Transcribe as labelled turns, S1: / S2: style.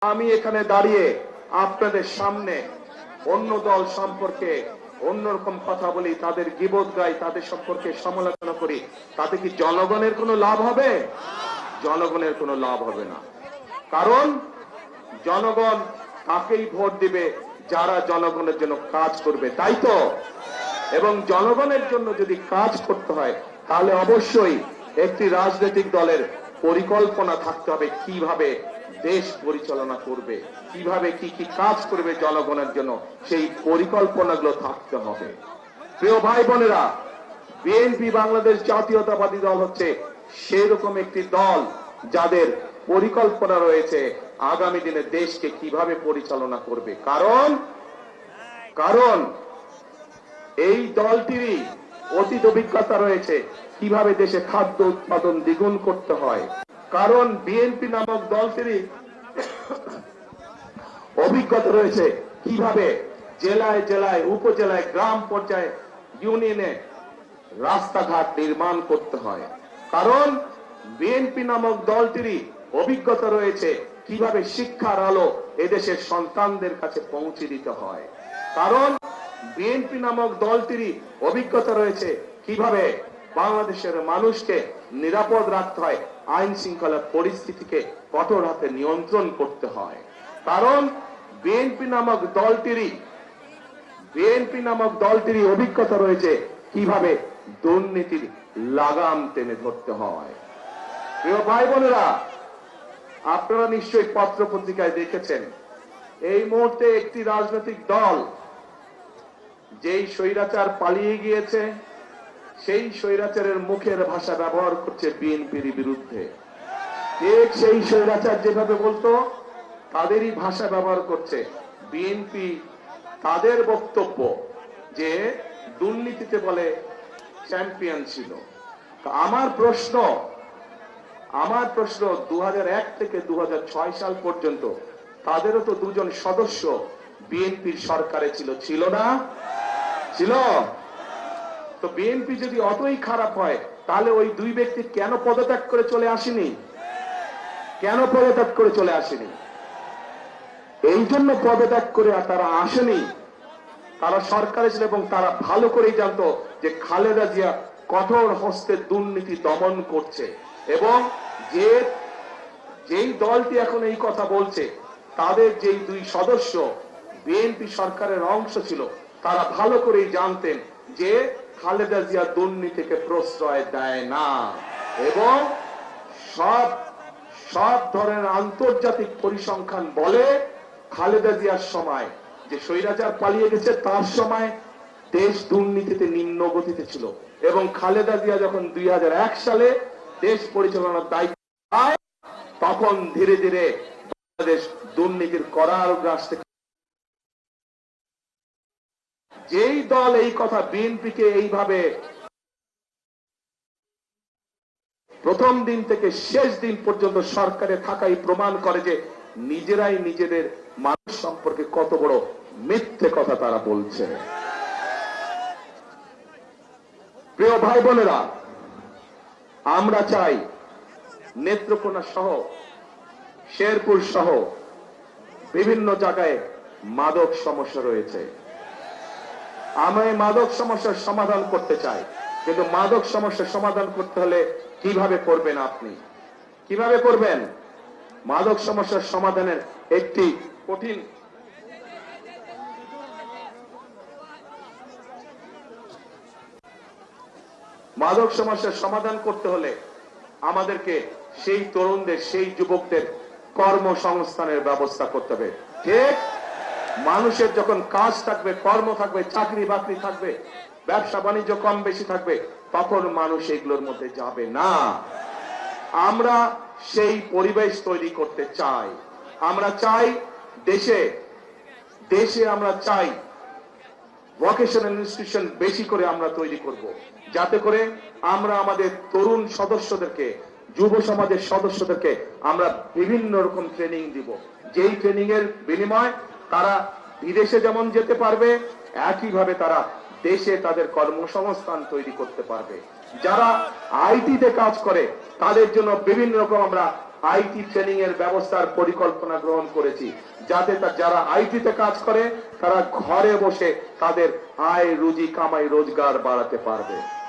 S1: আমি এখানে দাঁড়িয়ে আপনাদের সামনে অন্য দল সম্পর্কে অন্যরকম কথা বলি, তাদের গীবত গাই, তাদের সম্পর্কে সমালোচনা করি, তাতে কি জনগণের কোনো লাভ হবে? জনগণের কোনো লাভ হবে না। কারণ জনগণ তাকেই ভোট দিবে যারা জনগণের জন্য কাজ করবে, তাই তো? এবং জনগণের জন্য যদি কাজ করতে হয় তাহলে অবশ্যই একটি রাজনৈতিক দলের পরিকল্পনা থাকতে হবে কিভাবে দেশ পরিচালনা করবে, কিভাবে কি কি কাজ করবে জনগণের জন্য, সেই পরিকল্পনাগুলো থাকতে হবে। প্রিয় ভাই বোনেরা, বিএনপি বাংলাদেশ জাতীয়তাবাদী দল হচ্ছে সেরকম একটি দল যাদের পরিকল্পনা রয়েছে আগামী দিনে দেশকে কিভাবে পরিচালনা করবে। কারণ এই দলটিরই অতীত অভিজ্ঞতা রয়েছে কিভাবে দেশে খাদ্য উৎপাদন দ্বিগুণ করতে হয়। কারণ বিএনপি নামক দলটিরই অভিজ্ঞতা রয়েছে কিভাবে জেলায় জেলায়, উপজেলায়, গ্রাম পর্যায়ে, ইউনিয়নে রাস্তাঘাট নির্মাণ করতে হয়। কারণ বিএনপি নামক দলটিরই অভিজ্ঞতা রয়েছে কিভাবে শিক্ষার আলো এদেশের সন্তানদের কাছে পৌঁছে দিতে হয়। কারণ বিএনপি নামক দলটিরই অভিজ্ঞতা রয়েছে কিভাবে বাংলাদেশের মানুষকে নিরাপদ রাখতে হয়, আইন শৃঙ্খলা পরিস্থিতিকে কঠোর হাতে নিয়ন্ত্রণ করতে হয়। কারণ বিএনপি নামক দলটিরই অভিজ্ঞতা রয়েছে কিভাবে দুর্নীতির লাগাম টেনে ধরতে হয়। প্রিয় ভাই বোনেরা, আপনারা নিশ্চয়ই পত্র পত্রিকায় দেখেছেন এই মুহূর্তে একটি রাজনৈতিক দল যেই স্বৈরাচার পালিয়ে গিয়েছে সেই স্বৈরাচারের মুখের ভাষা ব্যবহার করছে বিএনপির বিরুদ্ধে। ঠিক সেই স্বৈরাচার যেভাবে বলতো তাদেরই ভাষা ব্যবহার করছে বিএনপি। তাদের বক্তব্য যে দুর্নীতিতে বলে চ্যাম্পিয়ন ছিল। আমার প্রশ্ন 2001 থেকে 2006 সাল পর্যন্ত তাদেরও তো দুজন সদস্য বিএনপির সরকারে ছিল না? ছিল। তো বিএনপি যদি অতই খারাপ হয় তাহলে ওই দুই ব্যক্তি কেন পদত্যাগ করে চলে আসেনি? এই জন্য পদত্যাগ করে তারা আসেনি। তারা সরকারে ছিল এবং তারা ভালো করেই জানতো যে খালেদা জিয়া কঠোর হস্তে দুর্নীতি দমন করছে। এবং যেই দলটি এখন এই কথা বলছে তাদের যেই দুই সদস্য বিএনপি সরকারের অংশ ছিল তারা ভালো করেই জানতেন যে খালেদা জিয়া দুর্নীতিকে প্রশ্রয় দেয় না। এবং সব ধরনের আন্তর্জাতিক পরিসংখ্যান বলে খালেদা জিয়ার সময় যে স্বৈরাচার পালিয়ে গেছে তার সময় দেশ দুর্নীতিতে নিম্ন গতিতে ছিল। এবং খালেদা জিয়া যখন 2001 সালে দেশ পরিচালনার দায়িত্ব পায় তখন ধীরে ধীরে বাংলাদেশ দুর্নীতির করাল গ্রাস থেকে। যেই দল এই কথা বিএনপিকে এইভাবে প্রথম দিন থেকে শেষ দিন পর্যন্ত সরকারে থাকাই প্রমাণ করে যে নিজেরাই নিজেদের মানুষ সম্পর্কে কত বড় মিথ্যে কথা তারা বলছে। প্রিয় ভাই বোনেরা, আমরা চাই নেত্রকোনা সহ শেরপুর সহ বিভিন্ন জায়গায় মাদক সমস্যা রয়েছে। আমরা এই মাদক সমস্যার সমাধান করতে চাই, কিন্তু মাদক সমস্যার সমাধান করতে হলে কিভাবে করবেন? আপনি কিভাবে করবেন? মাদক সমস্যার সমাধানের একটি কঠিন মাদক সমস্যার সমাধান করতে হলে আমাদেরকে সেই তরুণদের, সেই যুবকদের কর্মসংস্থানের ব্যবস্থা করতে হবে। ঠিক মানুষের যখন কাজ থাকবে, কর্ম থাকবে, চাকরি বাকরি থাকবে, ব্যবসা বাণিজ্য কম বেশি থাকবে, তখন মানুষ এগুলোর মধ্যে যাবে না। আমরা সেই পরিবেশ তৈরি করতে চাই। আমরা চাই দেশে আমরা চাই ভোকেশনাল ইনস্টিটিউশন বেশি করে আমরা তৈরি করব, যাতে করে আমরা আমাদের তরুণ সদস্যদেরকে, যুব সমাজের সদস্যদেরকে আমরা বিভিন্ন রকম ট্রেনিং দিব। যেই ট্রেনিং এর বিনিময়ে তারা বিদেশে যেমন যেতে পারবে, একইভাবে তারা দেশে তাদের কর্মসংস্থান তৈরি করতে পারবে। যারা আইটিতে কাজ করে তাদের জন্য বিভিন্ন রকম আমরা আইটি ট্রেনিং এর ব্যবস্থার পরিকল্পনা গ্রহণ করেছি, যাতে যারা আইটিতে কাজ করে তারা ঘরে বসে তাদের আয় রুজি কামাই রোজগার বাড়াতে পারবে।